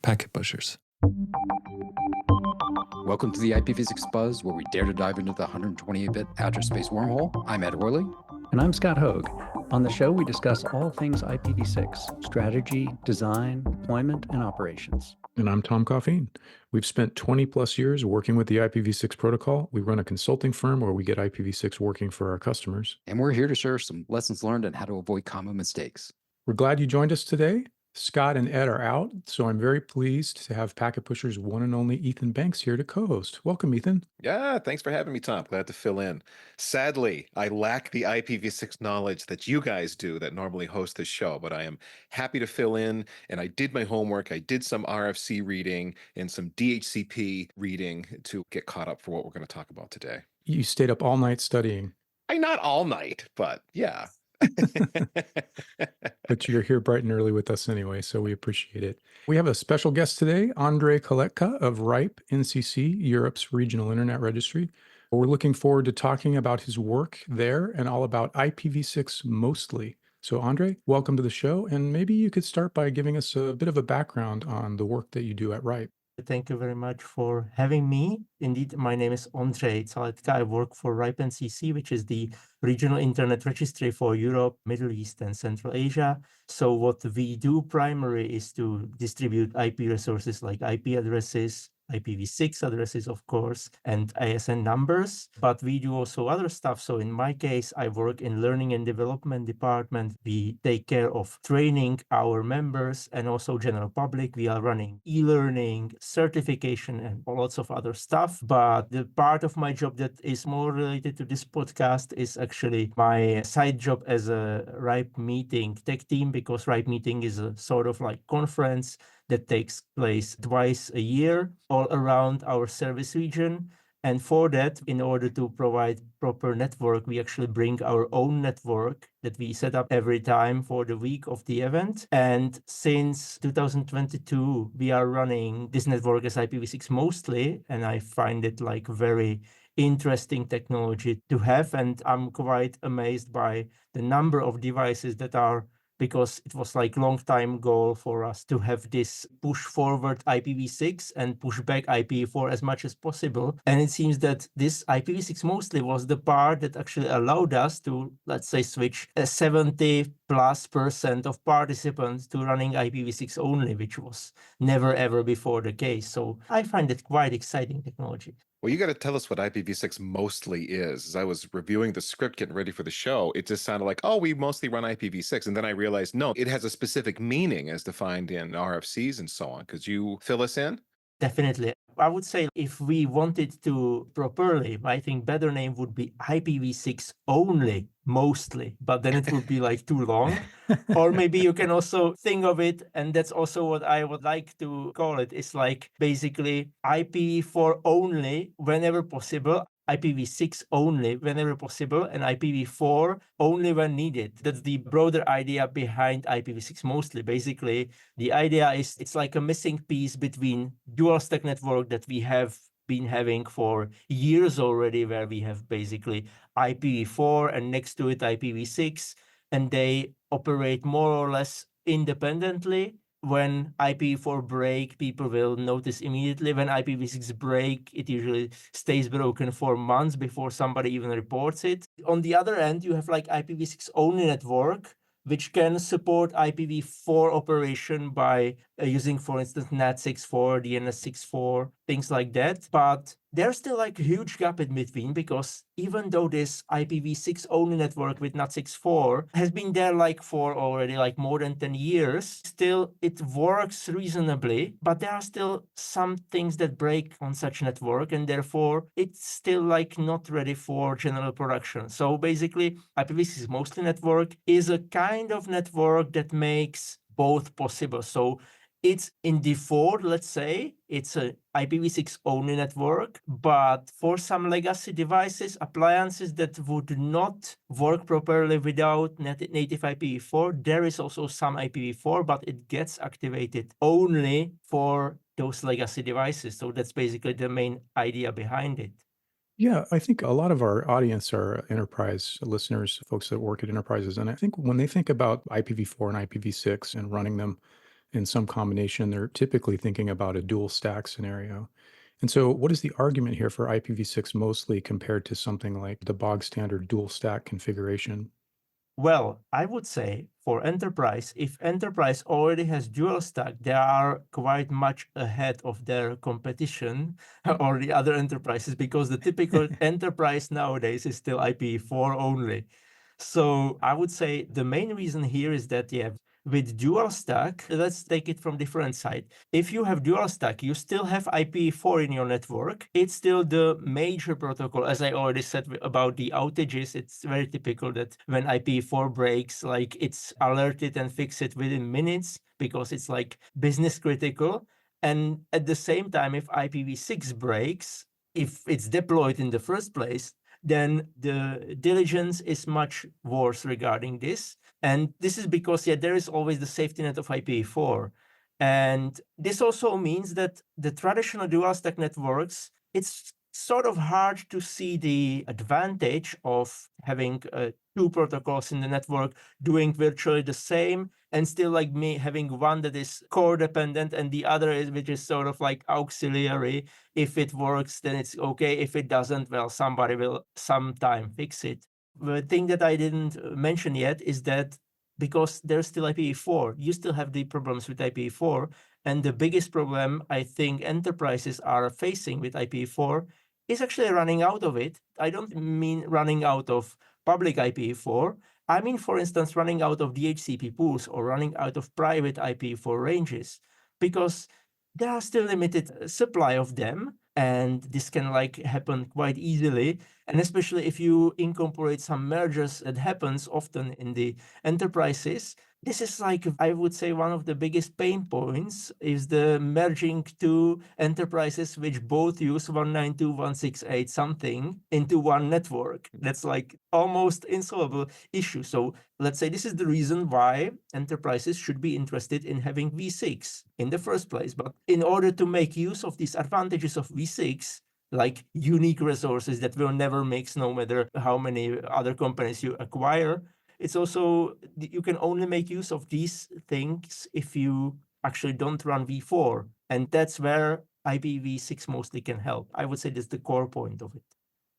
packet pushers. Welcome to the IPv6 Buzz, where we dare to dive into the 128-bit address space wormhole. I'm Ed Worley. And I'm Scott Hoag. On the show, we discuss all things IPv6, strategy, design, deployment, and operations. And I'm Tom Coffeen. We've spent 20 plus years working with the IPv6 protocol. We run a consulting firm where we get IPv6 working for our customers. And we're here to share some lessons learned and how to avoid common mistakes. We're glad you joined us today. Scott and Ed are out, so I'm very pleased to have Packet Pusher's one and only Ethan Banks here to co-host. Welcome, Ethan. Yeah, thanks for having me, Tom. Glad to fill in. Sadly, I lack the IPv6 knowledge that you guys do that normally host this show, but I am happy to fill in, and I did my homework. I did some RFC reading and some DHCP reading to get caught up for what we're going to talk about today. You stayed up all night studying. Not all night, but yeah. But you're here bright and early with us anyway, so we appreciate it. We have a special guest today, Ondřej Caletka of RIPE NCC, Europe's regional internet registry. We're looking forward to talking about his work there and all about IPv6 mostly. So Ondřej, welcome to the show, and maybe you could start by giving us a bit of a background on the work that you do at RIPE. Thank you very much for having me. Indeed, my name is Ondřej Caletka. I work for RIPE NCC, which is the regional internet registry for Europe, Middle East, and Central Asia. So what we do primarily is to distribute IP resources like IP addresses, IPv6 addresses, of course, and ASN numbers, but we do also other stuff. So in my case, I work in learning and development department. We take care of training our members and also general public. We are running e-learning, certification, and lots of other stuff. But the part of my job that is more related to this podcast is actually my side job as a RIPE meeting tech team, because RIPE meeting is a sort of like conference that takes place twice a year all around our service region. And for that, in order to provide proper network, we actually bring our own network that we set up every time for the week of the event. And since 2022, we are running this network as IPv6 mostly, and I find it like very interesting technology to have. And I'm quite amazed by the number of devices that are, because it was like long time goal for us to have this push forward IPv6 and push back IPv4 as much as possible. And it seems that this IPv6 mostly was the part that actually allowed us to, let's say, switch 70+% of participants to running IPv6 only, which was never ever before the case. So I find it quite exciting technology. Well, you got to tell us what IPv6 mostly is. As I was reviewing the script, getting ready for the show, it just sounded like, oh, we mostly run IPv6. And then I realized, no, it has a specific meaning as defined in RFCs and so on. Could you fill us in? Definitely. I would say if we wanted to properly, I think better name would be IPv6 only, mostly, but then it would be like too long. Or maybe you can also think of it, and that's also what I would like to call it. It's like basically IPv4 only whenever possible, IPv6 only whenever possible, and IPv4 only when needed. That's the broader idea behind IPv6 mostly. Basically, the idea is it's like a missing piece between dual stack network that we have been having for years already, where we have basically IPv4 and next to it IPv6, and they operate more or less independently. When IPv4 break, people will notice immediately. When IPv6 break, it usually stays broken for months before somebody even reports it. On the other end, you have like IPv6 only network, which can support IPv4 operation by using, for instance, NAT64, DNS64, things like that. But there's still like a huge gap in between, because even though this IPv6 only network with NAT64 has been there like for already like more than 10 years, still it works reasonably, but there are still some things that break on such network, and therefore it's still like not ready for general production. So basically IPv6 mostly network is a kind of network that makes both possible. So it's in default, let's say, it's a IPv6 only network, but for some legacy devices, appliances that would not work properly without native IPv4, there is also some IPv4, but it gets activated only for those legacy devices. So that's basically the main idea behind it. Yeah, I think a lot of our audience are enterprise listeners, folks that work at enterprises. And I think when they think about IPv4 and IPv6 and running them in some combination. They're typically thinking about a dual stack scenario. And so what is the argument here for IPv6 mostly compared to something like the bog standard dual stack configuration? Well, I would say for enterprise, if enterprise already has dual stack, they are quite much ahead of their competition or the other enterprises, because the typical enterprise nowadays is still IPv4 only. So I would say the main reason here is that, yeah, with dual stack, let's take it from different side. If you have dual stack, you still have IPv4 in your network. It's still the major protocol. As I already said about the outages, it's very typical that when IPv4 breaks, like it's alerted and fixed it within minutes because it's like business critical. And at the same time, if IPv6 breaks, if it's deployed in the first place, then the diligence is much worse regarding this. And this is because, yeah, there is always the safety net of IPv4. And this also means that the traditional dual stack networks, it's sort of hard to see the advantage of having two protocols in the network doing virtually the same, and still like me having one that is core dependent and the other is which is sort of like auxiliary. If it works, then it's okay. If it doesn't, well, somebody will sometime fix it. The thing that I didn't mention yet is that because there's still IPv4, you still have the problems with IPv4. And the biggest problem I think enterprises are facing with IPv4 is actually running out of it. I don't mean running out of public IPv4. I mean, for instance, running out of DHCP pools or running out of private IPv4 ranges, because there are still limited supply of them. And this can like happen quite easily. And especially if you incorporate some mergers that happens often in the enterprises, this is like, I would say, one of the biggest pain points is the merging two enterprises which both use 192.168 something into one network. That's like almost insolvable issue. So let's say this is the reason why enterprises should be interested in having V6 in the first place. But in order to make use of these advantages of V6, like unique resources that will never mix no matter how many other companies you acquire, it's also, you can only make use of these things if you actually don't run v4. And that's where IPv6 mostly can help. I would say that's the core point of it.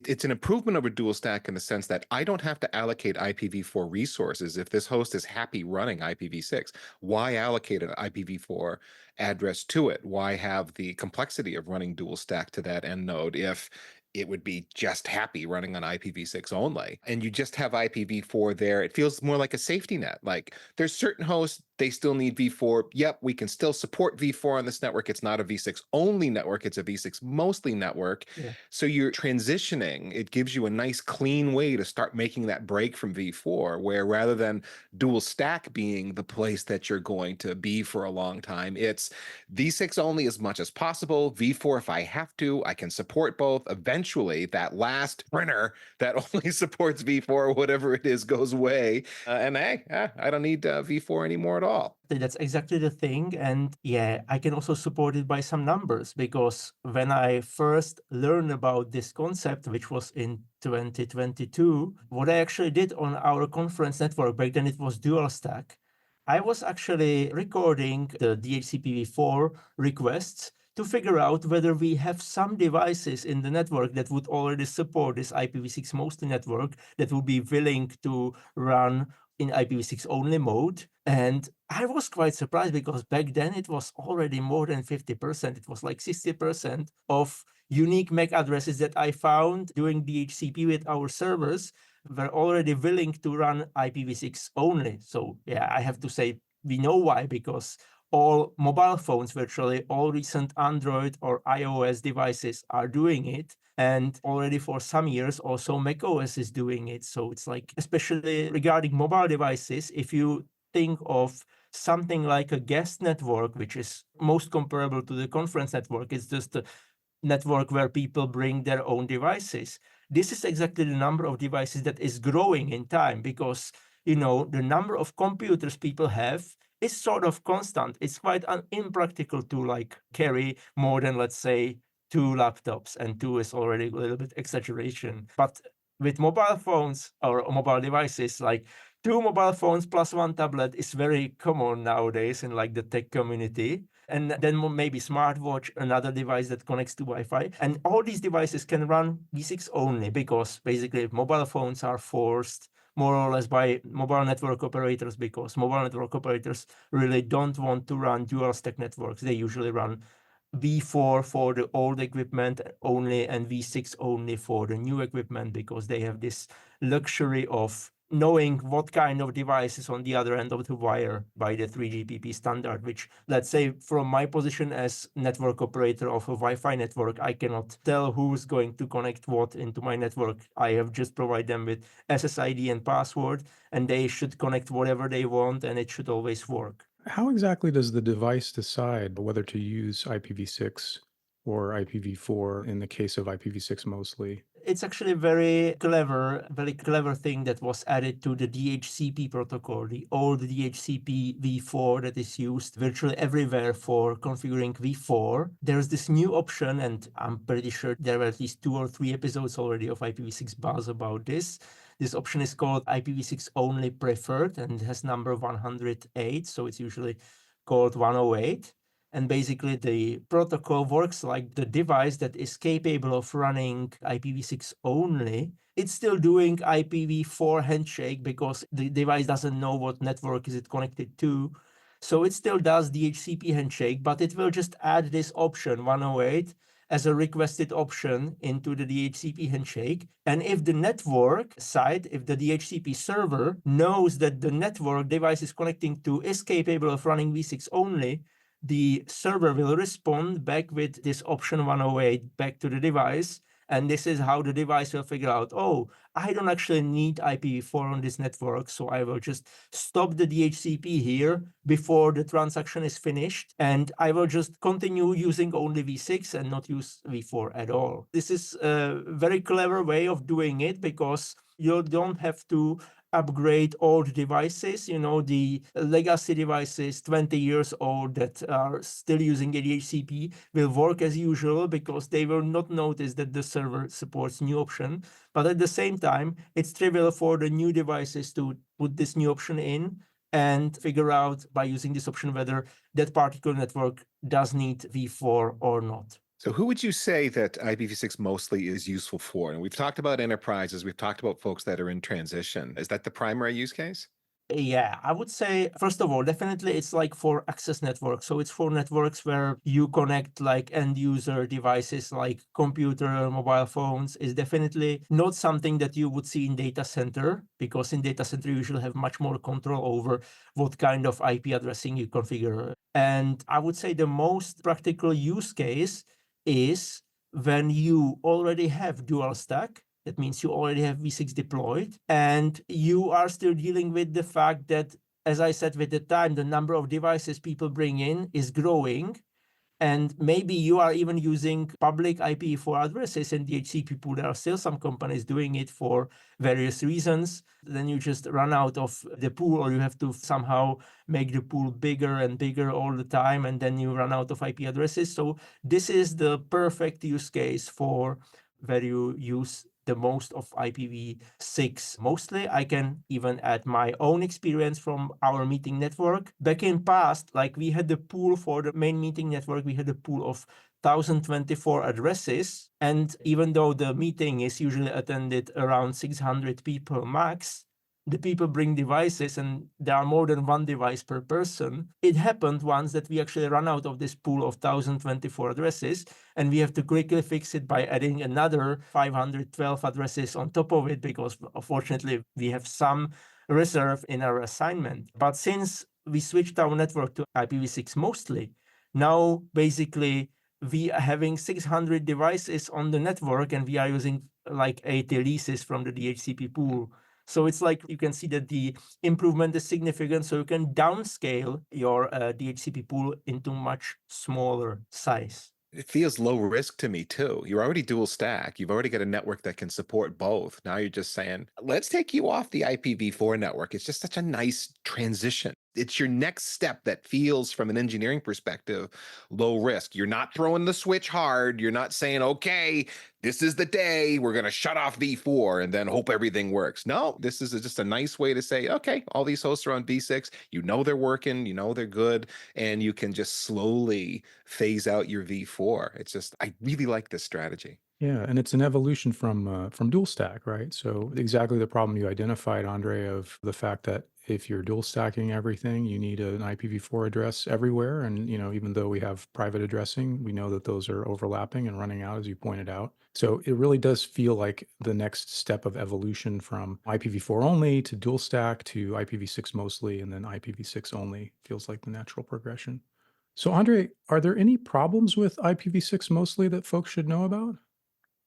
It's an improvement over dual stack in the sense that I don't have to allocate IPv4 resources. If this host is happy running IPv6, why allocate an IPv4 address to it? Why have the complexity of running dual stack to that end node if it would be just happy running on IPv6 only? And you just have IPv4 there. It feels more like a safety net. Like there's certain hosts, they still need v4. Yep, we can still support v4 on this network. It's not a v6 only network. It's a v6 mostly network. Yeah. So you're transitioning. It gives you a nice clean way to start making that break from v4, where rather than dual stack being the place that you're going to be for a long time, it's v6 only as much as possible. v4 if I have to. I can support both. Eventually, that last printer that only supports v4, whatever it is, goes away. And hey, I don't need v4 anymore at all. That's exactly the thing. And yeah, I can also support it by some numbers, because when I first learned about this concept, which was in 2022, what I actually did on our conference network, back then it was dual stack, I was actually recording the DHCP4 requests to figure out whether we have some devices in the network that would already support this IPv6 mostly network that would be willing to run in IPv6 only mode. And I was quite surprised, because back then it was already more than 50%. It was like 60% of unique MAC addresses that I found doing DHCP with our servers were already willing to run IPv6 only. So yeah, I have to say we know why, because all mobile phones, virtually all recent Android or iOS devices are doing it. And already for some years, also macOS is doing it. So it's like, especially regarding mobile devices, if you think of something like a guest network, which is most comparable to the conference network, it's just a network where people bring their own devices. This is exactly the number of devices that is growing in time, because, you know, the number of computers people have is sort of constant. It's quite impractical to like carry more than, let's say, 2 laptops, and 2 is already a little bit exaggeration. But with mobile phones or mobile devices, like 2 mobile phones plus 1 tablet is very common nowadays in like the tech community. And then maybe smartwatch, another device that connects to Wi-Fi. And all these devices can run v6 only because basically mobile phones are forced more or less by mobile network operators, because mobile network operators really don't want to run dual stack networks. They usually run v4 for the old equipment only and v6 only for the new equipment, because they have this luxury of knowing what kind of device is on the other end of the wire by the 3GPP standard, which, let's say, from my position as network operator of a Wi-Fi network, I cannot tell who's going to connect what into my network. I have just provide them with SSID and password, and they should connect whatever they want, and it should always work. How exactly does the device decide whether to use IPv6 or IPv4 in the case of IPv6 mostly? It's actually a very clever thing that was added to the DHCP protocol, the old DHCP v4 that is used virtually everywhere for configuring v4. There's this new option, and I'm pretty sure there are at least 2 or 3 episodes already of IPv6 Buzz about this. This option is called IPv6 only preferred, and it has number 108, so it's usually called 108. And basically, the protocol works like the device that is capable of running IPv6 only. It's still doing IPv4 handshake because the device doesn't know what network is it connected to. So it still does DHCP handshake, but it will just add this option 108 as a requested option into the DHCP handshake. And if the network side, if the DHCP server knows that the network device is connecting to is capable of running v6 only, the server will respond back with this option 108 back to the device. And this is how the device will figure out, oh, I don't actually need IPv4 on this network, so I will just stop the DHCP here before the transaction is finished, and I will just continue using only v6 and not use v4 at all. This is a very clever way of doing it because you don't have to upgrade old devices, the legacy devices 20 years old that are still using DHCP will work as usual because they will not notice that the server supports new option. But at the same time, it's trivial for the new devices to put this new option in and figure out by using this option whether that particular network does need v4 or not. So who would you say that IPv6 mostly is useful for? And we've talked about enterprises, we've talked about folks that are in transition. Is that the primary use case? Yeah, I would say, first of all, definitely it's like for access networks. So it's for networks where you connect like end user devices like computer, mobile phones. Is definitely not something that you would see in data center, because in data center you usually have much more control over what kind of IP addressing you configure. And I would say the most practical use case is when you already have dual stack. That means you already have v6 deployed, and you are still dealing with the fact that, as I said, with the time, the number of devices people bring in is growing. And maybe you are even using public IPv4 addresses in DHCP pool. There are still some companies doing it for various reasons. Then you just run out of the pool, or you have to somehow make the pool bigger and bigger all the time, and then you run out of IP addresses. So this is the perfect use case for where you use the most of IPv6. Mostly, I can even add my own experience from our meeting network. Back in past, like we had the pool for the main meeting network, we had a pool of 1,024 addresses. And even though the meeting is usually attended around 600 people max, the people bring devices and there are more than one device per person. It happened once that we actually ran out of this pool of 1,024 addresses, and we have to quickly fix it by adding another 512 addresses on top of it, because unfortunately we have some reserve in our assignment. But since we switched our network to IPv6 mostly, now basically we are having 600 devices on the network, and we are using like 80 leases from the DHCP pool. So it's like you can see that the improvement is significant. So you can downscale your DHCP pool into much smaller size. It feels low risk to me too. You're already dual stack. You've already got a network that can support both. Now you're just saying, let's take you off the IPv4 network. It's just such a nice transition. It's your next step that feels, from an engineering perspective, low risk. You're not throwing the switch hard. You're not saying, okay, this is the day we're going to shut off v4 and then hope everything works. No, this is just a nice way to say, okay, all these hosts are on v6. You know they're working, you know they're good, and you can just slowly phase out your v4. It's just, I really like this strategy. Yeah, and it's an evolution from dual stack, right? So exactly the problem you identified, Ondřej, of the fact that if you're dual stacking everything, you need an IPv4 address everywhere. And even though we have private addressing, we know that those are overlapping and running out, as you pointed out. So it really does feel like the next step of evolution from IPv4 only to dual stack to IPv6 mostly, and then IPv6 only feels like the natural progression. So Ondřej, are there any problems with IPv6 mostly that folks should know about?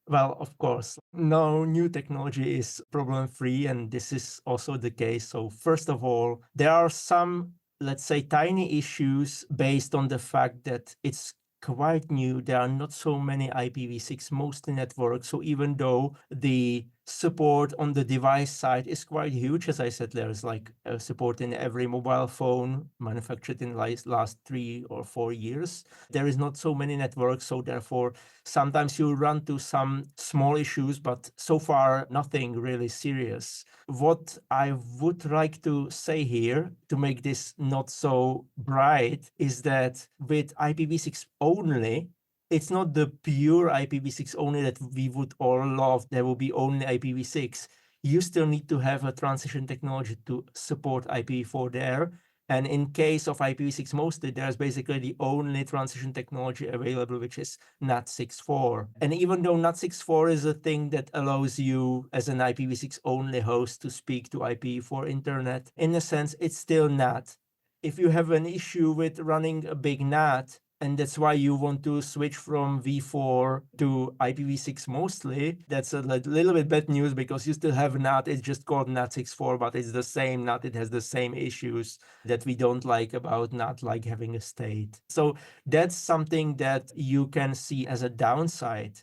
Well, of course, no new technology is problem-free, and this is also the case. So first of all, there are some, let's say, tiny issues based on the fact that it's quite new. There are not so many IPv6 mostly networks. So even though the support on the device side is quite huge, as I said, there's like support in every mobile phone manufactured in last 3 or 4 years. There is not so many networks, so therefore sometimes you run to some small issues, but so far nothing really serious. What I would like to say here to make this not so bright is that with IPv6 only, it's not the pure IPv6 only that we would all love. There will be only IPv6. You still need to have a transition technology to support IPv4 there. And in case of IPv6 mostly, there's basically the only transition technology available, which is NAT 6.4. And even though NAT 6.4 is a thing that allows you as an IPv6 only host to speak to IPv4 internet, in a sense, it's still NAT. If you have an issue with running a big NAT, and that's why you want to switch from v4 to IPv6 mostly, that's a little bit bad news, because you still have NAT. It's just called NAT 6.4, but it's the same NAT. It has the same issues that we don't like about NAT, like having a state. So that's something that you can see as a downside.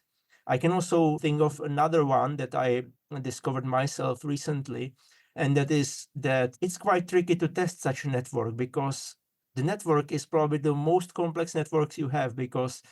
I can also think of another one that I discovered myself recently, and that is that it's quite tricky to test such a network, because the network is probably the most complex networks you have, because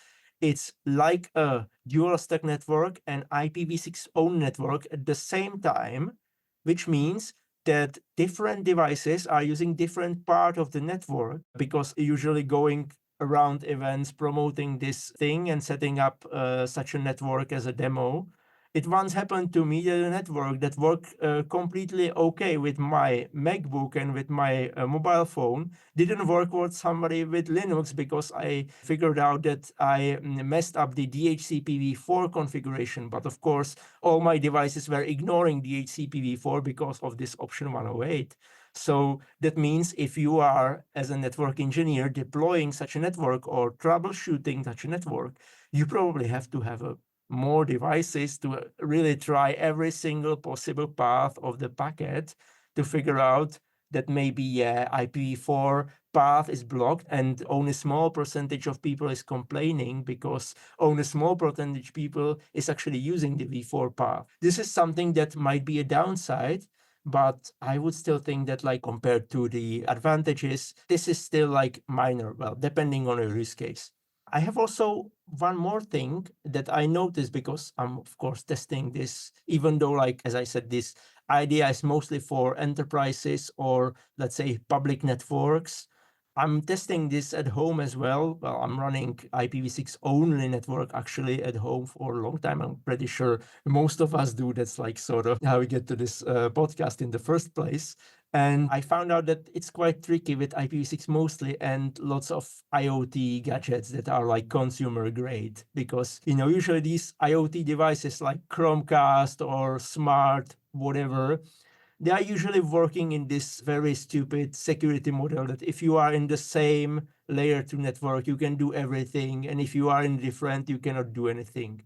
it's like a dual stack network and IPv6 own network at the same time, which means that different devices are using different part of the network, because usually going around events promoting this thing and setting up such a network as a demo. It once happened to me that a network that worked completely okay with my MacBook and with my mobile phone didn't work with somebody with Linux, because I figured out that I messed up the DHCPv4 configuration. But of course, all my devices were ignoring DHCPv4 because of this option 108. So that means if you are, as a network engineer, deploying such a network or troubleshooting such a network, you probably have to have more devices to really try every single possible path of the packet to figure out that maybe IPv4 path is blocked and only small percentage of people is complaining because only small percentage people is actually using the v4 path. This is something that might be a downside, but I would still think that, like, compared to the advantages, this is still like minor, well, depending on your use case. I have also one more thing that I noticed, because I'm, of course, testing this, even though, like, as I said, this idea is mostly for enterprises or, let's say, public networks. I'm testing this at home as well. Well, I'm running IPv6 only network actually at home for a long time. I'm pretty sure most of us do. That's like sort of how we get to this podcast in the first place. And I found out that it's quite tricky with IPv6 mostly and lots of IoT gadgets that are like consumer grade, because, you know, usually these IoT devices like Chromecast or smart whatever, they are usually working in this very stupid security model that if you are in the same layer 2 network, you can do everything. And if you are in different, you cannot do anything.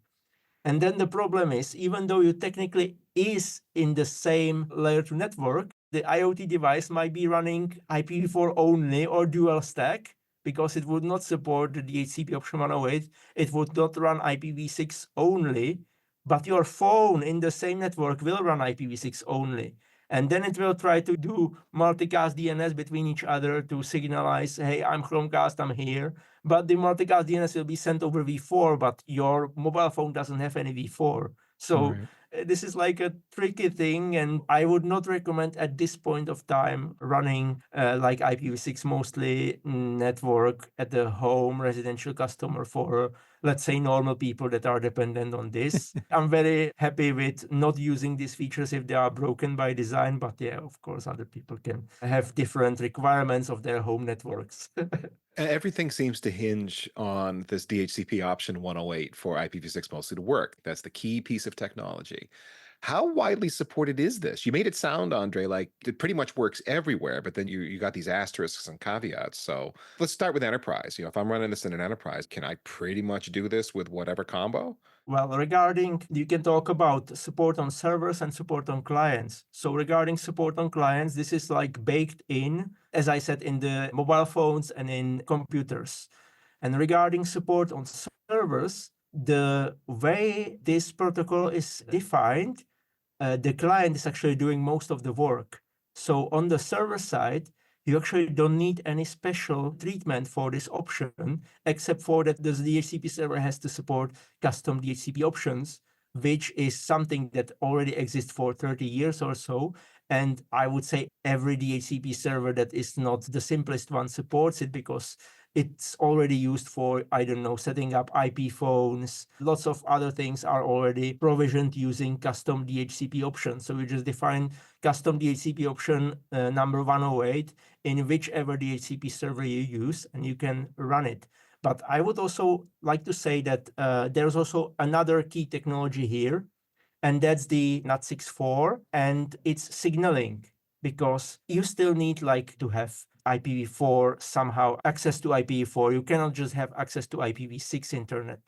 And then the problem is, even though you technically is in the same layer 2 network, the IoT device might be running IPv4 only or dual stack, because it would not support the DHCP option 108. It would not run IPv6 only, but your phone in the same network will run IPv6 only. And then it will try to do multicast DNS between each other to signalize, hey, I'm Chromecast, I'm here. But the multicast DNS will be sent over V4, but your mobile phone doesn't have any V4. So Right. this is like a tricky thing, and I would not recommend at this point of time running like IPv6 mostly network at the home residential customer for, let's say, normal people that are dependent on this. I'm very happy with not using these features if they are broken by design, but yeah, of course, other people can have different requirements of their home networks. Everything seems to hinge on this DHCP option 108 for IPv6 mostly to work. That's the key piece of technology. How widely supported is this? You made it sound, Ondřej, like it pretty much works everywhere, but then you got these asterisks and caveats. So let's start with enterprise. If I'm running this in an enterprise, can I pretty much do this with whatever combo? Well, regarding, you can talk about support on servers and support on clients. So regarding support on clients, this is like baked in, as I said, in the mobile phones and in computers. And regarding support on servers, the way this protocol is defined, the client is actually doing most of the work. So on the server side, you actually don't need any special treatment for this option, except for that the DHCP server has to support custom DHCP options, which is something that already exists for 30 years or so. And I would say every DHCP server that is not the simplest one supports it, because it's already used for, I don't know, setting up IP phones. Lots of other things are already provisioned using custom DHCP options. So you just define custom DHCP option number 108 in whichever DHCP server you use, and you can run it. But I would also like to say that there's also another key technology here, and that's the NAT64 and its signaling, because you still need like to have IPv4 somehow, access to IPv4. You cannot just have access to IPv6 internet.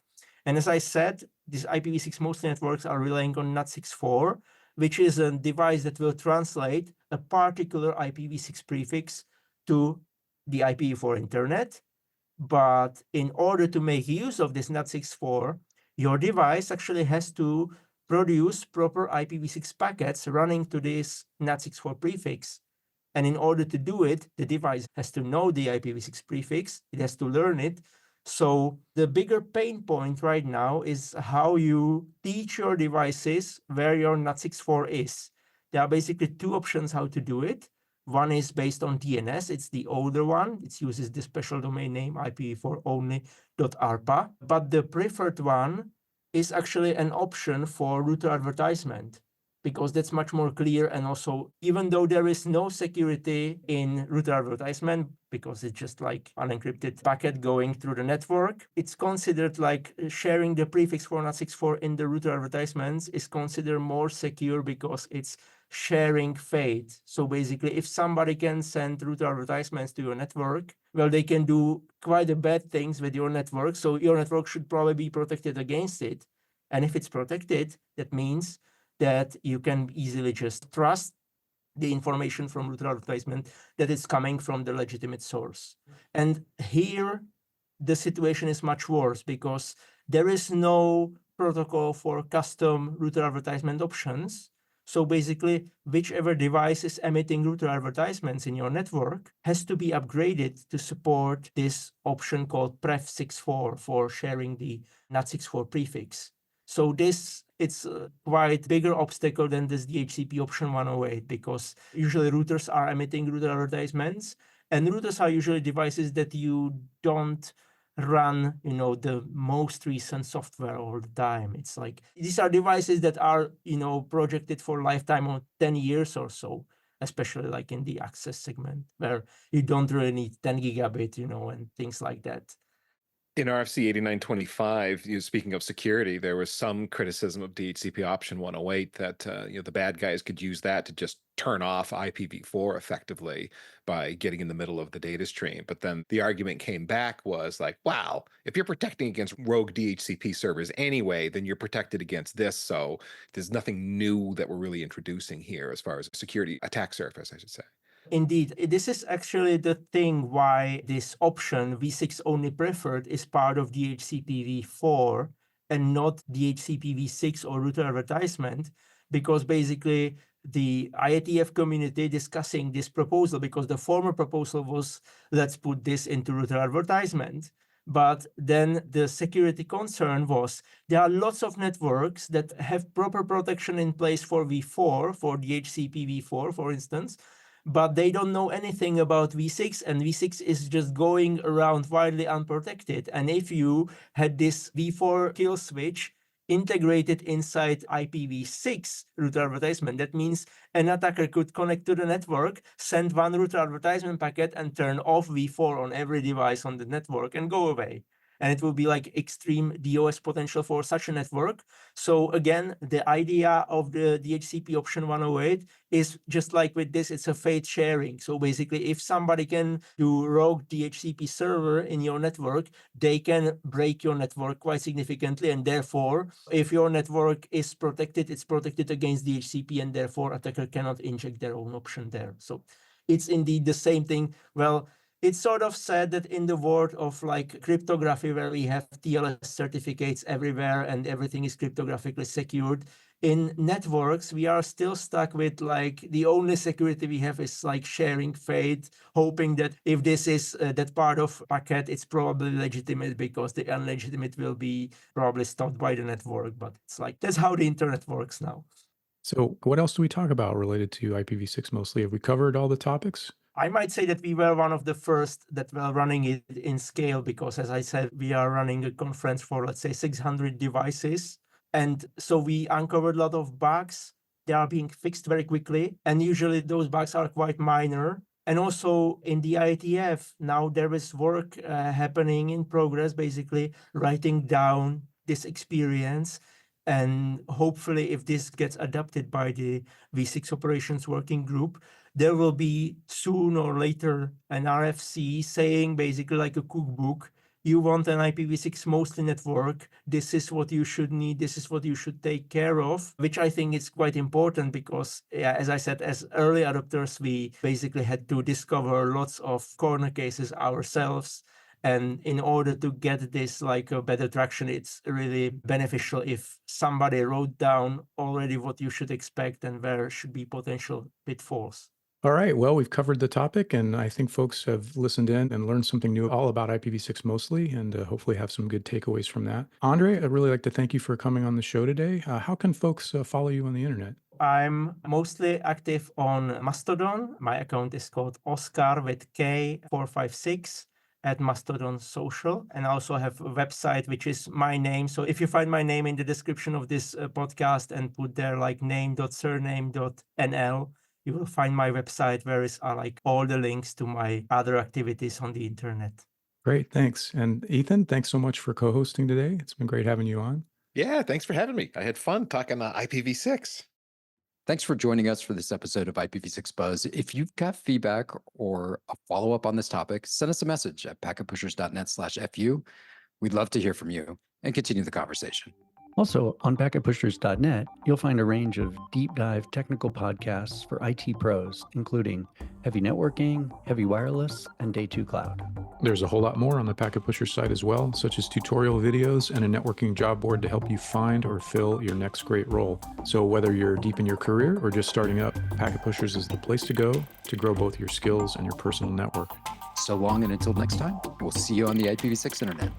And as I said, these IPv6 mostly networks are relying on NAT64, which is a device that will translate a particular IPv6 prefix to the IPv4 internet. But in order to make use of this NAT64, your device actually has to produce proper IPv6 packets running to this NAT64 prefix. And in order to do it, the device has to know the IPv6 prefix, it has to learn it. So the bigger pain point right now is how you teach your devices where your NAT64 is. There are basically two options how to do it. One is based on DNS, it's the older one. It uses the special domain name IPv4 only.arpa. But the preferred one is actually an option for router advertisement, because that's much more clear. And also, even though there is no security in router advertisement, because it's just like unencrypted packet going through the network, it's considered like sharing the prefix for NAT64 in the router advertisements is considered more secure because it's sharing fate. So basically, if somebody can send router advertisements to your network, well, they can do quite a bad things with your network. So your network should probably be protected against it. And if it's protected, that means that you can easily just trust the information from router advertisement that is coming from the legitimate source. And here, the situation is much worse because there is no protocol for custom router advertisement options. So basically, whichever device is emitting router advertisements in your network has to be upgraded to support this option called pref64 for sharing the NAT64 prefix. So this, it's a quite bigger obstacle than this DHCP option 108, because usually routers are emitting router advertisements, and routers are usually devices that you don't run, the most recent software all the time. It's like, these are devices that are, projected for lifetime of 10 years or so, especially like in the access segment, where you don't really need 10 gigabit, and things like that. In RFC 8925, speaking of security, there was some criticism of DHCP option 108 that the bad guys could use that to just turn off IPv4 effectively by getting in the middle of the data stream. But then the argument came back was like, wow, if you're protecting against rogue DHCP servers anyway, then you're protected against this. So there's nothing new that we're really introducing here as far as security attack surface, I should say. Indeed, this is actually the thing why this option v6 only preferred is part of DHCP v4 and not DHCP v6 or router advertisement, because basically the IETF community discussing this proposal, because the former proposal was, let's put this into router advertisement. But then the security concern was there are lots of networks that have proper protection in place for V4, for DHCP v4, for instance, but they don't know anything about V6, and V6 is just going around widely unprotected. And if you had this V4 kill switch integrated inside IPv6 router advertisement, that means an attacker could connect to the network, send one router advertisement packet, and turn off V4 on every device on the network and go away. And it will be like extreme DOS potential for such a network. So again, the idea of the DHCP option 108 is just like with this, it's a fate sharing. So basically, if somebody can do rogue DHCP server in your network, they can break your network quite significantly. And therefore, if your network is protected, it's protected against DHCP, and therefore attacker cannot inject their own option there. So it's indeed the same thing. Well, it's sort of said that in the world of like cryptography, where we have TLS certificates everywhere and everything is cryptographically secured, in networks, we are still stuck with like the only security we have is like sharing fate, hoping that if this is that part of packet, it's probably legitimate, because the illegitimate will be probably stopped by the network. But it's like, that's how the internet works now. So what else do we talk about related to IPv6 mostly? Have we covered all the topics? I might say that we were one of the first that were running it in scale, because as I said, we are running a conference for, let's say, 600 devices. And so we uncovered a lot of bugs. They are being fixed very quickly. And usually those bugs are quite minor. And also in the IETF, now there is work happening in progress, basically writing down this experience. And hopefully, if this gets adopted by the V6 operations working group, there will be soon or later an RFC saying basically like a cookbook. You want an IPv6 mostly network. This is what you should need. This is what you should take care of, which I think is quite important, because, as I said, as early adopters, we basically had to discover lots of corner cases ourselves. And in order to get this like a better traction, it's really beneficial if somebody wrote down already what you should expect and where should be potential pitfalls. All right. Well, we've covered the topic, and I think folks have listened in and learned something new all about IPv6 mostly, and hopefully have some good takeaways from that. Ondřej, I'd really like to thank you for coming on the show today. How can folks follow you on the internet? I'm mostly active on Mastodon. My account is called Oscar with K456 at Mastodon Social. And I also have a website, which is my name. So if you find my name in the description of this podcast and put there like name.surname.nl, you will find my website, where is like all the links to my other activities on the internet. Great, thanks. And Ethan, thanks so much for co-hosting today. It's been great having you on. Yeah, thanks for having me. I had fun talking IPv6. Thanks for joining us for this episode of IPv6 Buzz. If you've got feedback or a follow-up on this topic, send us a message at packetpushers.net/FU. We'd love to hear from you and continue the conversation. Also, on packetpushers.net, you'll find a range of deep dive technical podcasts for IT pros, including heavy networking, heavy wireless, and Day 2 cloud. There's a whole lot more on the Packet Pushers site as well, such as tutorial videos and a networking job board to help you find or fill your next great role. So whether you're deep in your career or just starting up, Packet Pushers is the place to go to grow both your skills and your personal network. So long, and until next time, we'll see you on the IPv6 internet.